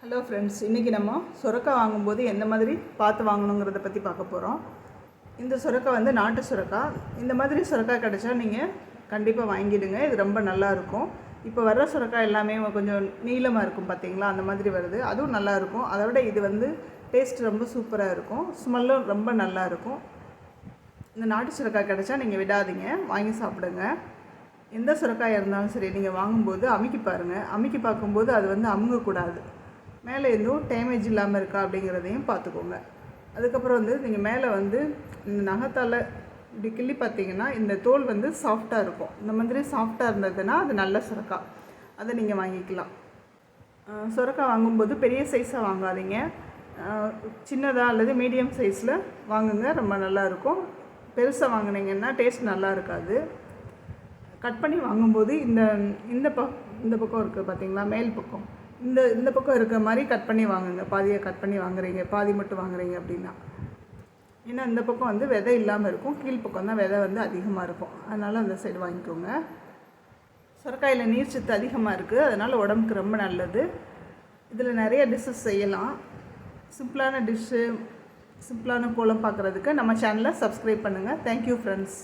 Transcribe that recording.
Hello friends, இன்றைக்கி நம்ம சுரக்காய் வாங்கும்போது எந்த மாதிரி பார்த்து வாங்கணுங்கிறத பற்றி பார்க்க போகிறோம். இந்த சுரக்காய் வந்து நாட்டு சுரக்காய். இந்த மாதிரி சுரக்காய் கிடச்சா நீங்கள் கண்டிப்பாக வாங்கிடுங்க. இது ரொம்ப நல்லாயிருக்கும். இப்போ வர்ற சுரக்காய் எல்லாமே கொஞ்சம் நீளமாக இருக்கும் பார்த்தீங்களா, அந்த மாதிரி வருது. அதுவும் நல்லாயிருக்கும். அதை விட இது வந்து டேஸ்ட் ரொம்ப சூப்பராக இருக்கும். ஸ்மெல்லும் ரொம்ப நல்லாயிருக்கும். இந்த நாட்டு சுரக்காய் கிடச்சா நீங்கள் விடாதீங்க, வாங்கி சாப்பிடுங்க. எந்த சுரக்காயாக இருந்தாலும் சரி, நீங்கள் வாங்கும்போது அமுக்கி பாருங்கள். அமுக்கி பார்க்கும்போது அது வந்து அமுங்கக்கூடாது. மேலே எதுவும் டேமேஜ் இல்லாமல் இருக்கா அப்படிங்கிறதையும் பார்த்துக்கோங்க. அதுக்கப்புறம் வந்து நீங்கள் மேலே வந்து இந்த நகத்தால் இப்படி கிள்ளி பார்த்தீங்கன்னா இந்த தோல் வந்து சாஃப்டாக இருக்கும். இந்த மாதிரி சாஃப்டாக இருந்ததுன்னா அது நல்ல சுரக்காய், அதை நீங்கள் வாங்கிக்கலாம். சுரக்காய் வாங்கும்போது பெரிய சைஸாக வாங்காதீங்க, சின்னதாக அல்லது மீடியம் சைஸில் வாங்குங்க, ரொம்ப நல்லாயிருக்கும். பெருசாக வாங்கினீங்கன்னா டேஸ்ட் நல்லா இருக்காது. கட் பண்ணி வாங்கும்போது இந்த பக்கம் இருக்குது பார்த்தீங்களா, மேல் பக்கம், இந்த பக்கம் இருக்கிற மாதிரி கட் பண்ணி வாங்குங்க. பாதியை கட் பண்ணி வாங்குறீங்க, பாதி மட்டும் வாங்குறீங்க அப்படின்னா. ஏன்னா இந்த பக்கம் வந்து விதை இல்லாமல் இருக்கும், கீழ்ப்பக்கம் தான் விதை வந்து அதிகமாக இருக்கும். அதனால் அந்த சைடு வாங்கிக்கோங்க. சுரக்காயில் நீர் சத்து அதிகமாக இருக்குது, அதனால் உடம்புக்கு ரொம்ப நல்லது. இதில் நிறைய டிஷ்ஷஸ் செய்யலாம். சிம்பிளான டிஷ்ஷு, சிம்பிளான கோலம் பார்க்குறதுக்கு நம்ம சேனலை சப்ஸ்கிரைப் பண்ணுங்கள். Thank you friends.